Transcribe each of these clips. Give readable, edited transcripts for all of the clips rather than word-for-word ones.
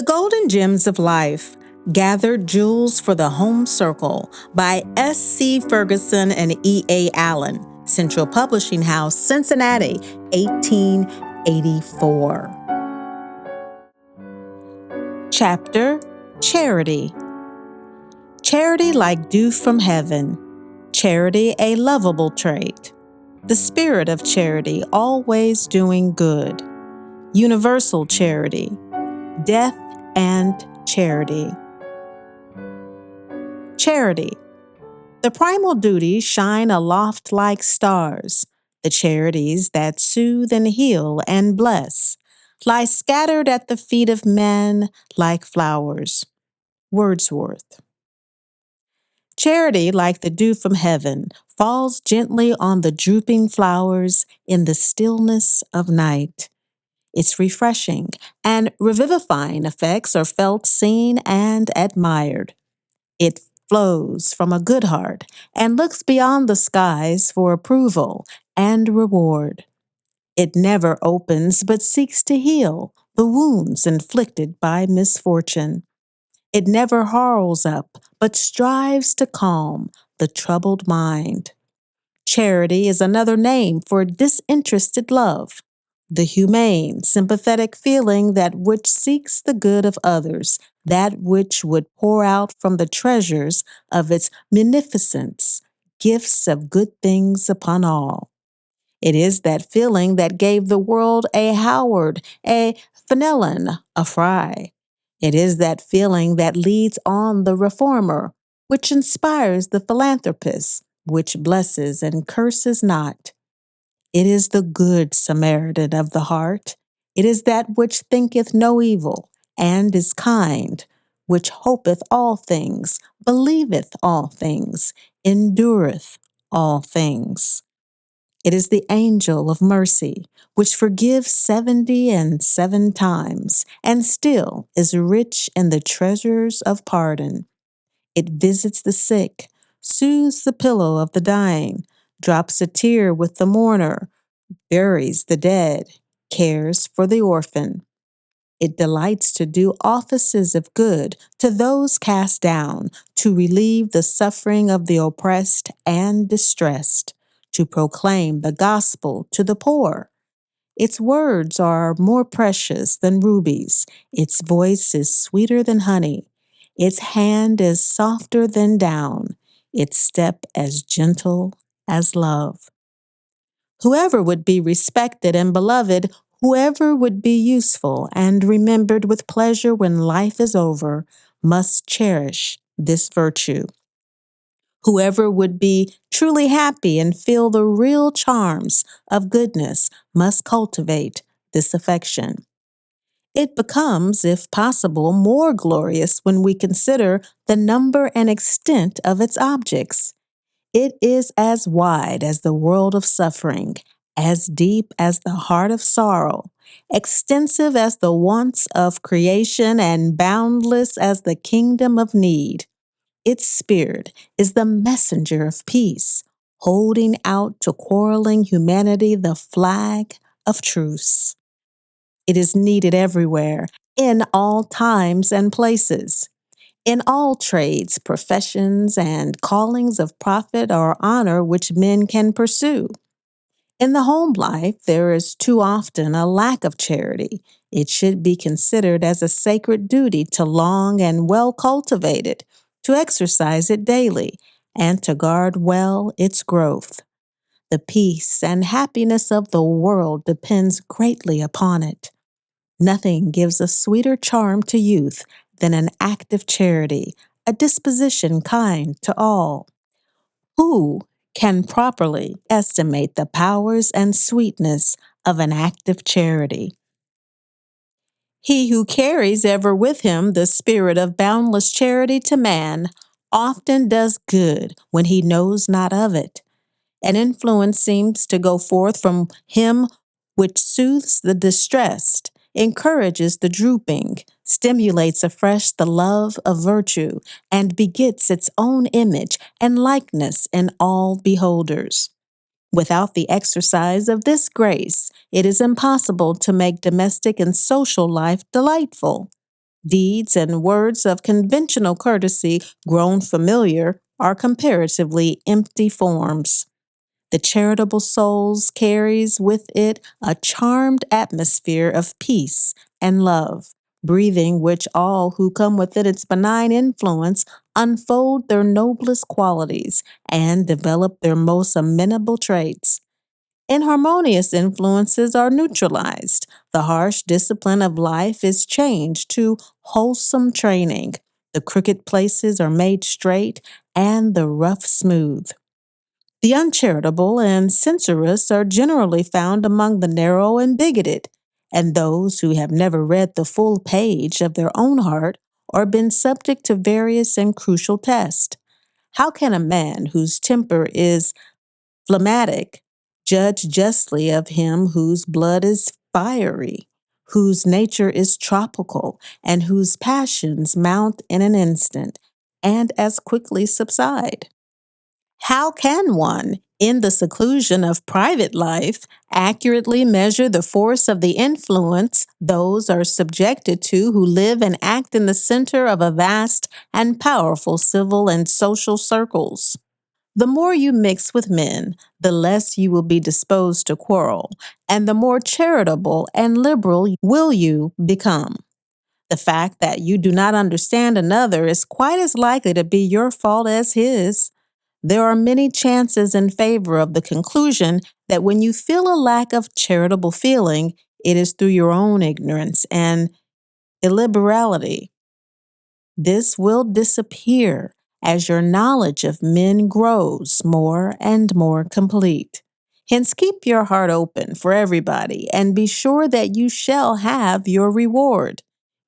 Golden Gems of Life, Gathered Jewels for the Home Circle by S.C. Ferguson and E.A. Allen, Central Publishing House, Cincinnati, 1884. Chapter: Charity. Charity like dew from heaven. Charity a lovable trait. The spirit of charity always doing good. Universal charity. Death and charity. Charity. The primal duties shine aloft like stars. The charities that soothe and heal and bless lie scattered at the feet of men like flowers. Wordsworth. Charity, like the dew from heaven, falls gently on the drooping flowers in the stillness of night. Its refreshing and revivifying effects are felt, seen, and admired. It flows from a good heart and looks beyond the skies for approval and reward. It never opens but seeks to heal the wounds inflicted by misfortune. It never harls up but strives to calm the troubled mind. Charity is another name for disinterested love, the humane, sympathetic feeling that which seeks the good of others, that which would pour out from the treasures of its munificence gifts of good things upon all. It is that feeling that gave the world a Howard, a Fenelon, a Fry. It is that feeling that leads on the reformer, which inspires the philanthropist, which blesses and curses not. It is the good Samaritan of the heart. It is that which thinketh no evil, and is kind, which hopeth all things, believeth all things, endureth all things. It is the angel of mercy, which forgives 77 times, and still is rich in the treasures of pardon. It visits the sick, soothes the pillow of the dying, drops a tear with the mourner, buries the dead, cares for the orphan. It delights to do offices of good to those cast down, to relieve the suffering of the oppressed and distressed, to proclaim the gospel to the poor. Its words are more precious than rubies. Its voice is sweeter than honey. Its hand is softer than down. Its step as gentle as love. Whoever would be respected and beloved, whoever would be useful and remembered with pleasure when life is over, must cherish this virtue. Whoever would be truly happy and feel the real charms of goodness must cultivate this affection. It becomes, if possible, more glorious when we consider the number and extent of its objects. It is as wide as the world of suffering, as deep as the heart of sorrow, extensive as the wants of creation, and boundless as the kingdom of need. Its spirit is the messenger of peace, holding out to quarreling humanity the flag of truce. It is needed everywhere, in all times and places. In all trades, professions, and callings of profit or honor which men can pursue. In the home life, there is too often a lack of charity. It should be considered as a sacred duty to long and well cultivate it, to exercise it daily, and to guard well its growth. The peace and happiness of the world depends greatly upon it. Nothing gives a sweeter charm to youth than an active charity, a disposition kind to all. Who can properly estimate the powers and sweetness of an active charity? He who carries ever with him the spirit of boundless charity to man often does good when he knows not of it. An influence seems to go forth from him which soothes the distressed, encourages the drooping, stimulates afresh the love of virtue, and begets its own image and likeness in all beholders. Without the exercise of this grace, it is impossible to make domestic and social life delightful. Deeds and words of conventional courtesy grown familiar are comparatively empty forms. The charitable souls carries with it a charmed atmosphere of peace and love, breathing which all who come within its benign influence unfold their noblest qualities and develop their most amenable traits. Inharmonious influences are neutralized. The harsh discipline of life is changed to wholesome training. The crooked places are made straight and the rough smooth. The uncharitable and censorious are generally found among the narrow and bigoted, and those who have never read the full page of their own heart or been subject to various and crucial tests. How can a man whose temper is phlegmatic judge justly of him whose blood is fiery, whose nature is tropical, and whose passions mount in an instant and as quickly subside? How can one, in the seclusion of private life, accurately measure the force of the influence those are subjected to who live and act in the center of a vast and powerful civil and social circles? The more you mix with men, the less you will be disposed to quarrel, and the more charitable and liberal will you become. The fact that you do not understand another is quite as likely to be your fault as his. There are many chances in favor of the conclusion that when you feel a lack of charitable feeling, it is through your own ignorance and illiberality. This will disappear as your knowledge of men grows more and more complete. Hence, keep your heart open for everybody and be sure that you shall have your reward.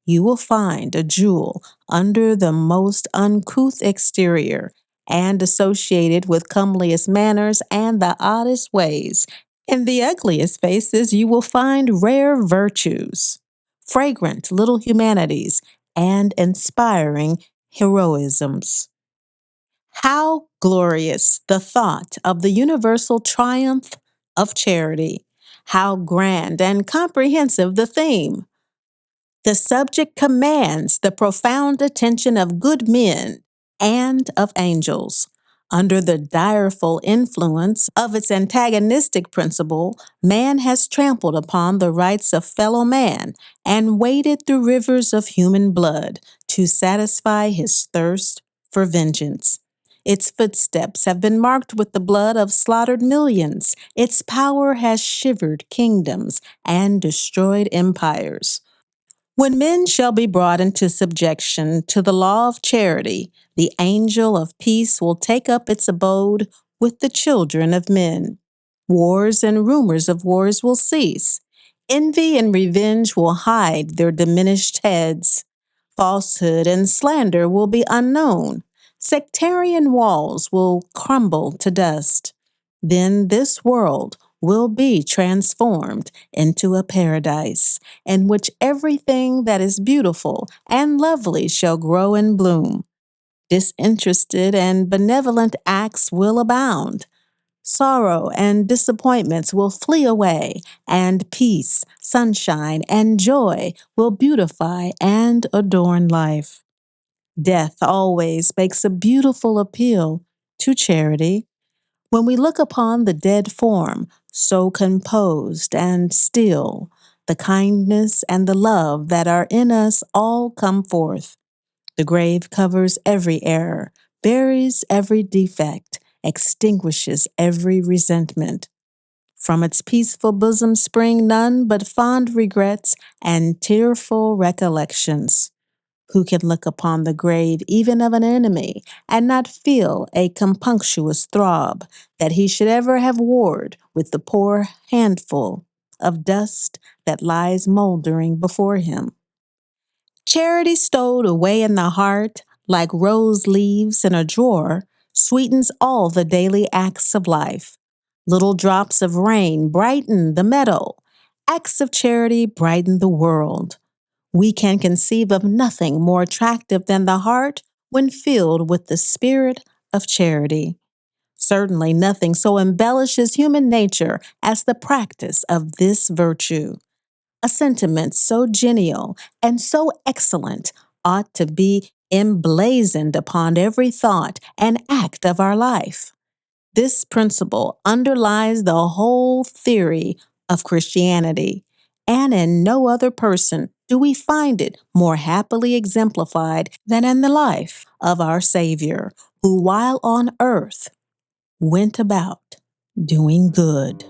You will find a jewel under the most uncouth exterior and associated with comeliest manners and the oddest ways. In the ugliest faces, you will find rare virtues, fragrant little humanities, and inspiring heroisms. How glorious the thought of the universal triumph of charity! How grand and comprehensive the theme! The subject commands the profound attention of good men and of angels. Under the direful influence of its antagonistic principle, man has trampled upon the rights of fellow man and waded through rivers of human blood to satisfy his thirst for vengeance. Its footsteps have been marked with the blood of slaughtered millions. Its power has shivered kingdoms and destroyed empires. When men shall be brought into subjection to the law of charity, the angel of peace will take up its abode with the children of men. Wars and rumors of wars will cease. Envy and revenge will hide their diminished heads. Falsehood and slander will be unknown. Sectarian walls will crumble to dust. Then this world will be transformed into a paradise in which everything that is beautiful and lovely shall grow and bloom. Disinterested and benevolent acts will abound. Sorrow and disappointments will flee away, and peace, sunshine, and joy will beautify and adorn life. Death always makes a beautiful appeal to charity. When we look upon the dead form, so composed and still, the kindness and the love that are in us all come forth. The grave covers every error, buries every defect, extinguishes every resentment. From its peaceful bosom spring none but fond regrets and tearful recollections. Who can look upon the grave even of an enemy and not feel a compunctious throb that he should ever have warred with the poor handful of dust that lies moldering before him? Charity stowed away in the heart, like rose leaves in a drawer, sweetens all the daily acts of life. Little drops of rain brighten the meadow. Acts of charity brighten the world. We can conceive of nothing more attractive than the heart when filled with the spirit of charity. Certainly, nothing so embellishes human nature as the practice of this virtue. A sentiment so genial and so excellent ought to be emblazoned upon every thought and act of our life. This principle underlies the whole theory of Christianity, and in no other person do we find it more happily exemplified than in the life of our Savior, who while on earth went about doing good.